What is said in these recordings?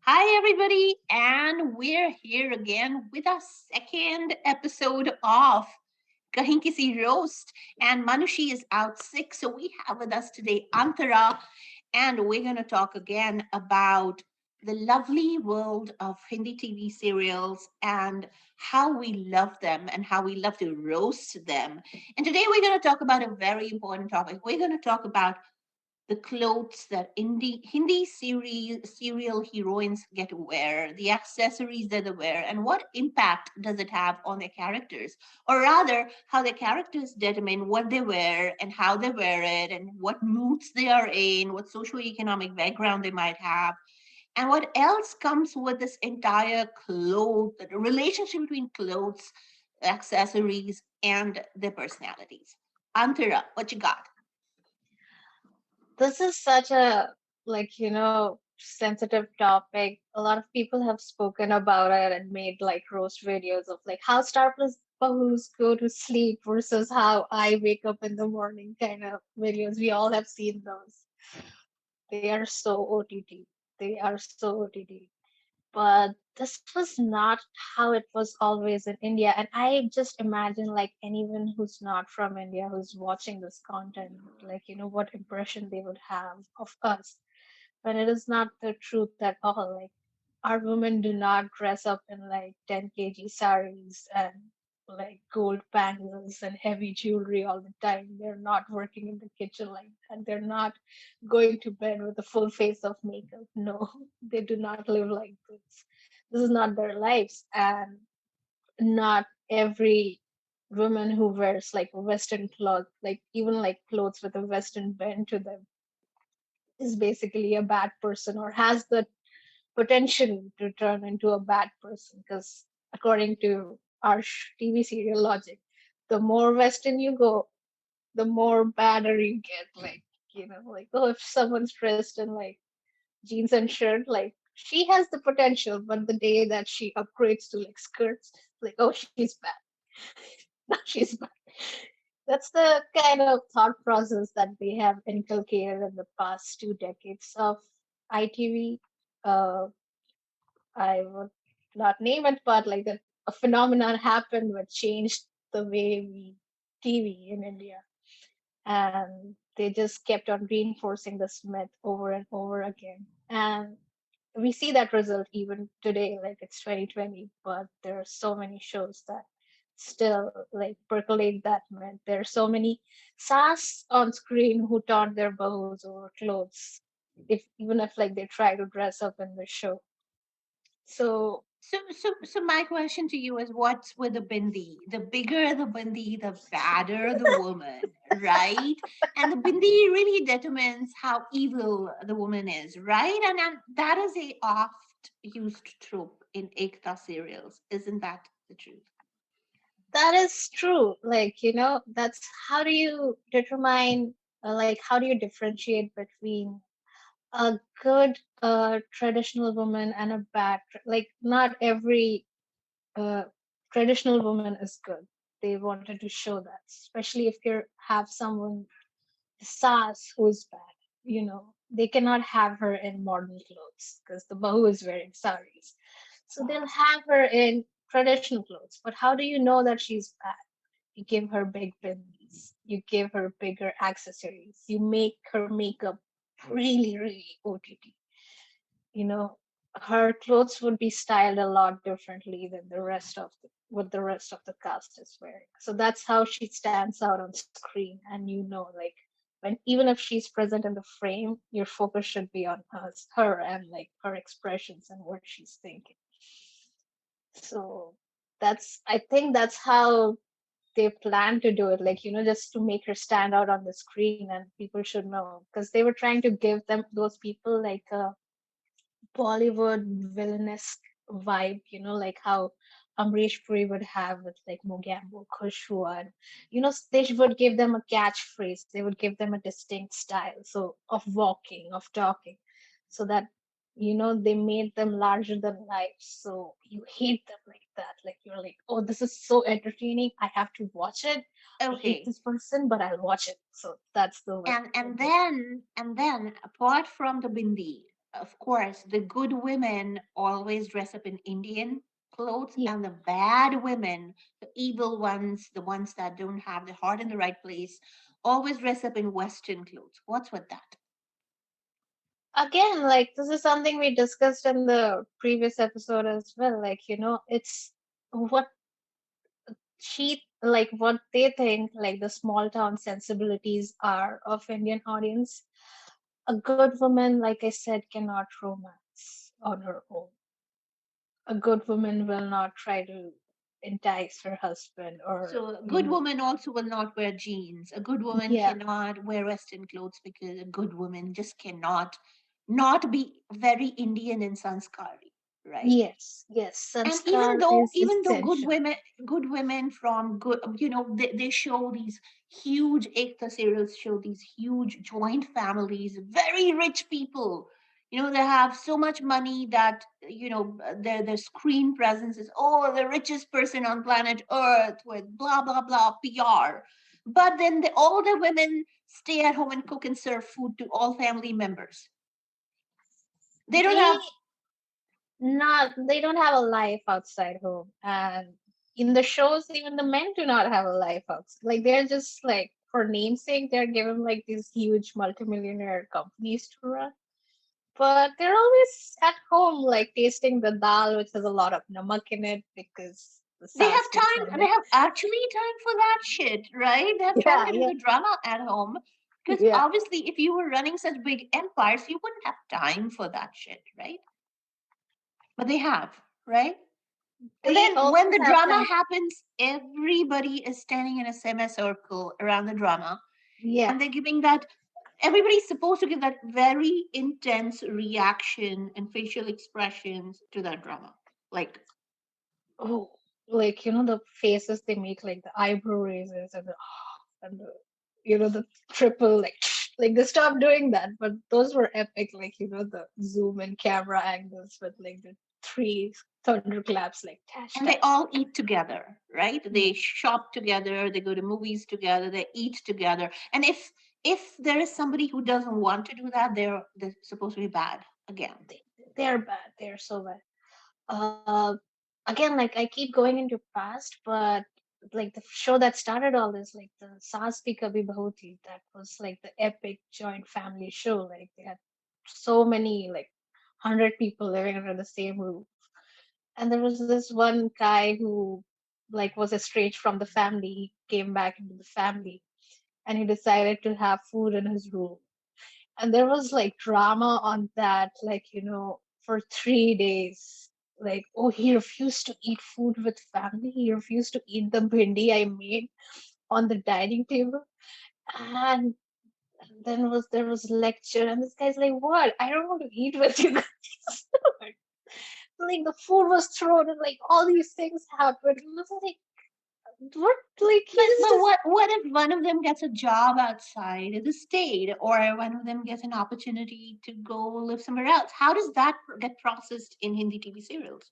Hi, everybody, and we're here again with our second episode of Kahin Kissi Roast. And Manushi is out sick, so we have with us today Antara, and we're going to talk again about the lovely world of Hindi TV serials and how we love them and how we love to roast them. And today we're going to talk about a very important topic. We're going to talk about the clothes that Hindi serial heroines get to wear, the accessories that they wear, and what impact does it have on their characters? Or rather, how their characters determine what they wear and how they wear it, and what moods they are in, what socioeconomic background they might have, and what else comes with this entire clothes, the relationship between clothes, accessories, and their personalities. Antara, what you got? This is such a sensitive topic. A lot of people have spoken about it and made roast videos of how star plus bahus go to sleep versus how I wake up in the morning kind of videos. We all have seen those. They are so OTT. They are so OTT. But this was not how it was always in India. And I just imagine anyone who's not from India who's watching this content, what impression they would have of us when it is not the truth at all. Our women do not dress up in 10 kg saris and gold bangles and heavy jewelry all the time. They're not working in the kitchen like that. They're not going to bed with a full face of makeup. No, they do not live like this. This is not their lives. And not every woman who wears Western clothes, even clothes with a Western bend to them, is basically a bad person or has the potential to turn into a bad person. Because according to our TV serial logic, the more Western you go, the more badder you get. Oh, if someone's dressed in jeans and shirt, she has the potential, but the day that she upgrades to skirts, oh, she's bad. No, she's bad. That's the kind of thought process that they have inculcated in the past 2 decades of ITV. Uh, I would not name it, but a phenomenon happened which changed the way we TV in India, and they just kept on reinforcing this myth over and over again. And we see that result even today, like it's 2020, but there are so many shows that still percolate that myth. There are so many sass on screen who taunt their bahus over clothes, if even if they try to dress up in the show. So So my question to you is, what's with the bindi? The bigger the bindi, the badder the woman, right? And the bindi really determines how evil the woman is, right? And that is a oft used trope in Ekta serials. Isn't that the truth? that is true. That's how do you determine, how do you differentiate between a good traditional woman and a bad, not every uh, traditional woman is good. They wanted to show that, especially if you have someone sass who is bad. They cannot have her in modern clothes because the bahu is wearing saris. So they'll have her in traditional clothes. But how do you know that she's bad? You give her big bindis. You give her bigger accessories. You make her makeup really, really OTT. You know, her clothes would be styled a lot differently than the rest of what the rest of the cast is wearing. So that's how she stands out on screen, and when even if she's present in the frame, your focus should be on her and her expressions and what she's thinking. So I think that's how they plan to do it, just to make her stand out on the screen, and people should know because they were trying to give them those people a Bollywood villainous vibe, like how Amrish Puri would have with Mogambo, Khushbu, and they would give them a catchphrase. They would give them a distinct style, so of walking, of talking, so that they made them larger than life. So you hate them like that. Like you're like, oh, this is so entertaining. I have to watch it. I hate Okay. this person, but I'll watch it. So that's the way And that and they. then and then apart from the bindi, of course, the good women always dress up in Indian clothes, Yeah. and the bad women, the evil ones, the ones that don't have the heart in the right place, always dress up in Western clothes. What's with that? Again, like this is something we discussed in the previous episode as well. Like, it's what what they think, like the small town sensibilities are of Indian audience. A good woman, like I said, cannot romance on her own. A good woman will not try to entice her husband or, So, a good woman also will not wear jeans. A good woman yeah, cannot wear Western clothes because a good woman just cannot not be very Indian in sanskari, right? yes, yes, And sanskar is even though essential. good women from good, they show these huge ekta serials, show these huge joint families, very rich people, they have so much money that their screen presence is, oh, the richest person on planet earth with blah blah blah PR. But then all the women stay at home and cook and serve food to all family members. They don't They have. they don't have a life outside home, and in the shows even the men do not have a life outside. Like they're just like, for namesake, they're given like these huge multimillionaire companies to run, but they're always at home like tasting the dal which has a lot of namak in it because the They have sauce tastes like time. They that. have actually time for that shit, right? They have time Yeah, to do yeah, the drama at home. Because yeah, obviously, if you were running such big empires, you wouldn't have time for that shit, right? But they have, right? And they then when always the have drama time. happens, everybody is standing in a semicircle around the drama. Yeah. And they're giving that, everybody's supposed to give that very intense reaction and facial expressions to that drama. Like, Oh, like the faces they make, like the eyebrow raises and the and the the triple, like they stopped doing that, but those were epic. Like the zoom and camera angles with like the three thunderclaps, like tash and they tash. all eat together, right? Yeah. They shop together, they go to movies together, they eat together. And if there is somebody who doesn't want to do that, they're supposed to be bad again. they, they're bad. They're so bad. Again, like I keep going into past, but like the show that started all this, like the Saas Bhi Kabhi Bahu Thi, that was like the epic joint family show. Like they had so many, like 100 people living under the same roof, and there was this one guy who like was estranged from the family. He came back into the family, and he decided to have food in his room, and there was like drama on that, like for 3 days. Like, oh, he refused to eat food with family, he refused to eat the bhindi I made on the dining table. And then there was lecture, and this guy's like, what, I don't want to eat with you guys. Like the food was thrown, and like all these things happened. It was like, what, like But he's just, what if one of them gets a job outside of the state, or one of them gets an opportunity to go live somewhere else? How does that get processed in Hindi TV serials?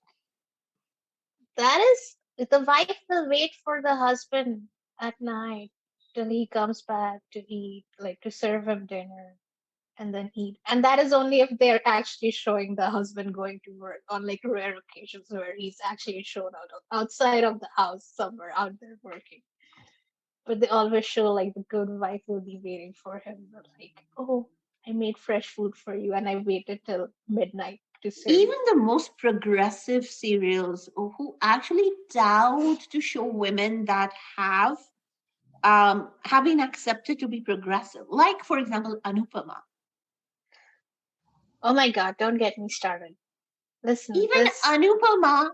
that is, the wife will wait for the husband at night till he comes back to eat, like to serve him dinner and then eat. And that is only if they're actually showing the husband going to work on like rare occasions where he's actually shown outside of the house somewhere out there working. But they always show like the good wife will be waiting for him. But like, oh, I made fresh food for you and I waited till midnight to serve Even you. the most progressive serials who actually doubt to show women that have been accepted to be progressive, like for example Anupama. Oh my god, don't get me started. Listen, Even this, Anupama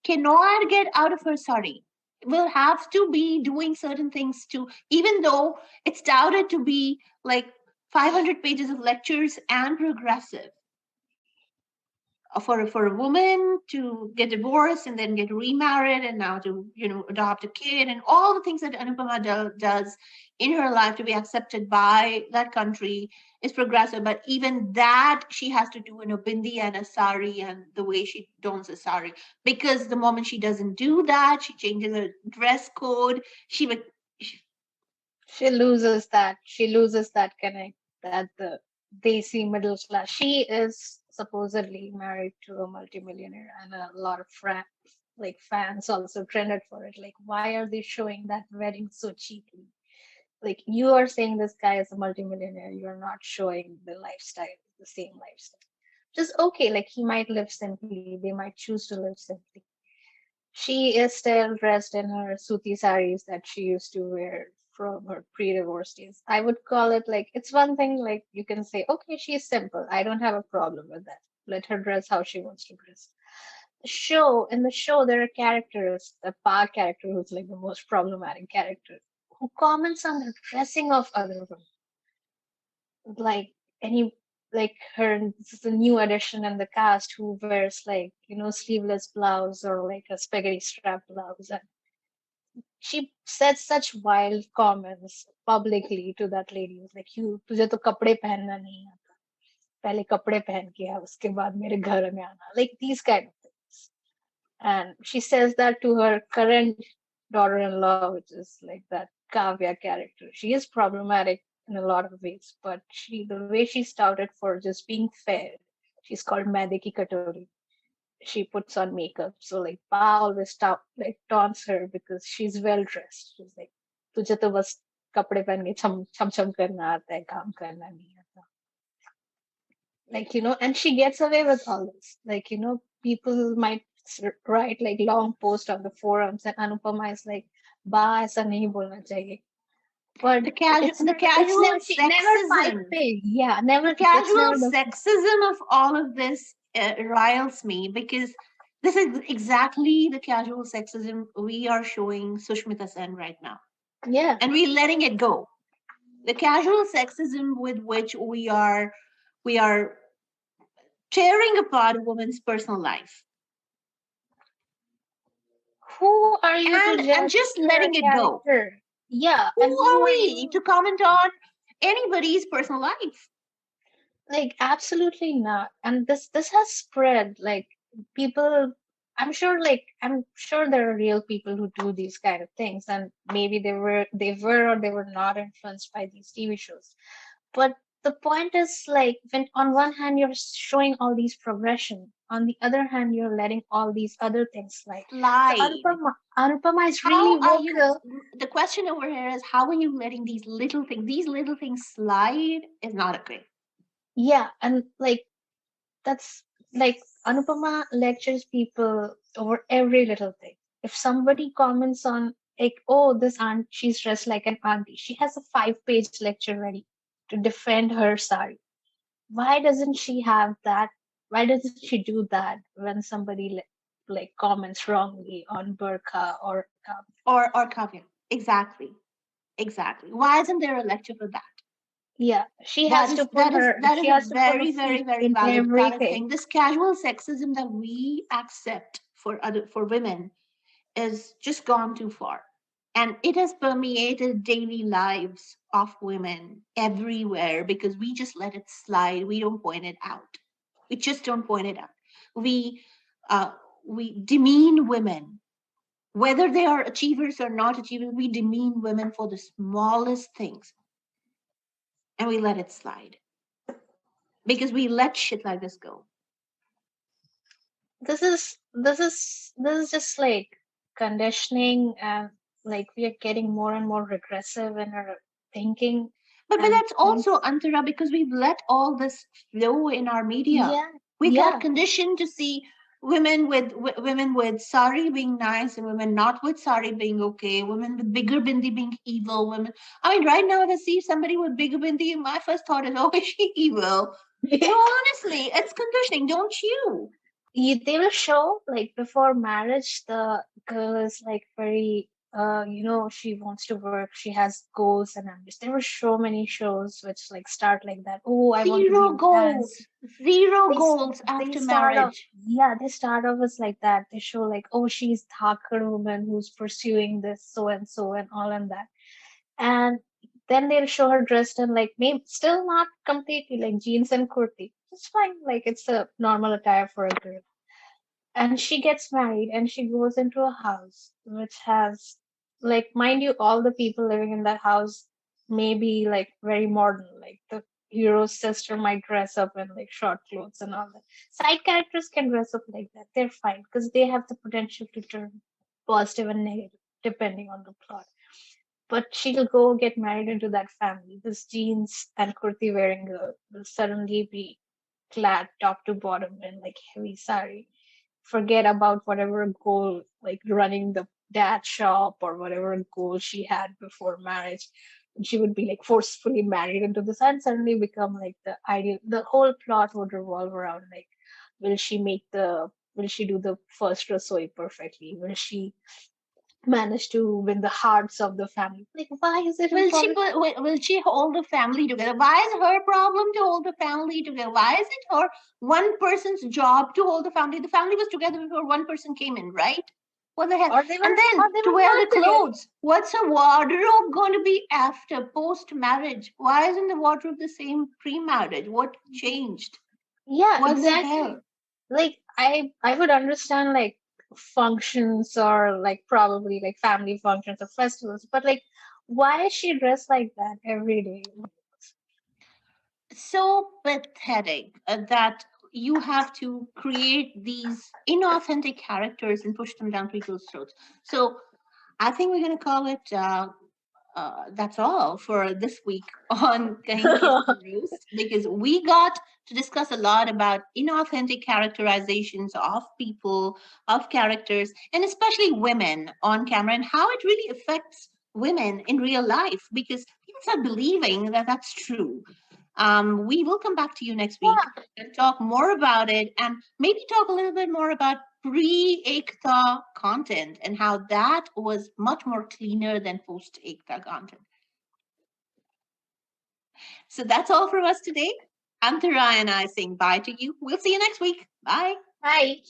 cannot get out of her sari. Will have to be doing certain things too, even though it's doubted to be like 500 pages of lectures and progressive. For a woman to get divorced and then get remarried and now to adopt a kid and all the things that Anupama does in her life to be accepted by that country is progressive. But even that she has to do in a bindi and a sari and the way she dons a sari, because the moment she doesn't do that, she changes her dress code. She would. she loses that connect, that the desi middle class. She is supposedly married to a multimillionaire, and a lot of fans also trended for it. Like, why are they showing that wedding so cheaply? Like, you are saying this guy is a multimillionaire, you're not showing the lifestyle, the same lifestyle. Just okay, like he might live simply, they might choose to live simply. She is still dressed in her suti saris that she used to wear from her pre-divorce days. I would call it like, it's one thing like you can say, okay, she's simple. I don't have a problem with that. Let her dress how she wants to dress. In the show there are characters, the Pa character who's like the most problematic character, who comments on the dressing of other women. Like any like her this is a new addition in the cast who wears like, sleeveless blouse or like a spaghetti strap blouse, and she said such wild comments publicly to that lady. It was like, you तुझे तो कपड़े पहनना नहीं आता, पहले कपड़े पहन के आ उसके बाद मेरे घर में आना, like these kind of things. And she says that to her current daughter-in-law, which is like that Kavya character. She is problematic in a lot of ways, but the way she's touted for just being fair, she's called Madeki Katori. She puts on makeup, so like Pa always like taunts her because she's well dressed. She's like, तुझे तो बस कपड़े पहन के छम छम छम करना आता है, काम करना नहीं आता. Like, and she gets away with all this. Like, people might write like long posts on the forums, and Anupama is like, "Ba, aisa nahi bolna chahiye." But The it's casual never, she never sexism, piping. Yeah, never. the It's casual never the. sexism of all of this riles me, because this is exactly the casual sexism we are showing Sushmita Sen right now, Yeah, and we're letting it go. The casual sexism with which we are tearing apart a woman's personal life, who are you to and judge just her letting it go. character? Yeah, Who and are who are we you? to comment on anybody's personal life? Like, absolutely not. And this has spread. Like, people. I'm sure there are real people who do these kind of things, and maybe they were or they were not influenced by these TV shows. But the point is, like, when on one hand you're showing all these progression, on the other hand you're letting all these other things slide. So Slide. Anupama is How really are you? vocal. The question over here is, how are you letting these little things slide? Is not okay. Yeah, and like that's like Anupama lectures people over every little thing. If somebody comments on like, oh, this aunt, she's dressed like an auntie, she has a 5-page lecture ready to defend her sari. Why doesn't she have that? Why doesn't she do that when somebody like comments wrongly on burqa or niqab? Or Kavya. Exactly. Exactly. Why isn't there a lecture for that? Yeah, she That has is to put that is her that she is a has to put her very, very, feet very in valid thing. everything. This casual sexism that we accept for women is just gone too far. And it has permeated daily lives of women everywhere because we just let it slide. We don't point it out. We just don't point it out. We uh, we demean women, whether they are achievers or not achievers. We demean women for the smallest things, and we let it slide because we let shit like this go. This is just like conditioning, and like we are getting more and more regressive in our thinking. But And that's also Antara because we've let all this flow in our media. yeah, We got yeah. conditioned to see women with sari being nice and women not with sari being okay. Women with bigger bindi being evil. Women. I mean, right now if I see somebody with bigger bindi, my first thought is, oh, is she evil? So honestly, it's conditioning, don't you? They will show like before marriage the girl is like very she wants to work, she has goals and ambitions. There were so many shows which like start like that. Oh, I want to be Zero a dance. goals. Zero they s- goals they after start off, marriage. yeah, they start off as like that. They show like, oh, she's Thakur woman who's pursuing this so and all and that. And then they'll show her dressed in like maybe still not completely like jeans and kurti. It's fine, like it's a normal attire for a girl. And she gets married and she goes into a house which has, like, mind you, all the people living in that house may be like very modern, like the hero's sister might dress up in like short clothes and all that. Side characters can dress up like that. They're fine because they have the potential to turn positive and negative depending on the plot. But she'll go get married into that family. This jeans and kurti wearing girl will suddenly be clad top to bottom in like heavy sari. Forget about whatever goal, like running the dad shop or whatever goal she had before marriage. And she would be like forcefully married into the sun, suddenly become like the ideal. The whole plot would revolve around like, will she do the first rasoi perfectly? Will she manage to win the hearts of the family? Like, why is it important? Will she hold the family together? Why is her problem to hold the family together? Why is it her one person's job to hold the family? The family was together before one person came in, right? What the hell? And then Or they to were wear not the together. clothes. What's her wardrobe going to be after post marriage? Why isn't the wardrobe the same pre marriage? What changed? Yeah, What the exactly. hell? Like I would understand like functions or like probably like family functions or festivals, but like why is she dressed like that every day? So pathetic that you have to create these inauthentic characters and push them down people's throats. So I think we're going to call it that's all for this week on Kahin Kissi Roast because we got to discuss a lot about inauthentic characterizations of people, of characters, and especially women on camera and how it really affects women in real life because people start believing that that's true. We will come back to you next week Yeah, and talk more about it and maybe talk a little bit more about pre-Ekta content and how that was much more cleaner than post-Ekta content. So that's all from us today. Antara and I saying bye to you. We'll see you next week. Bye. right.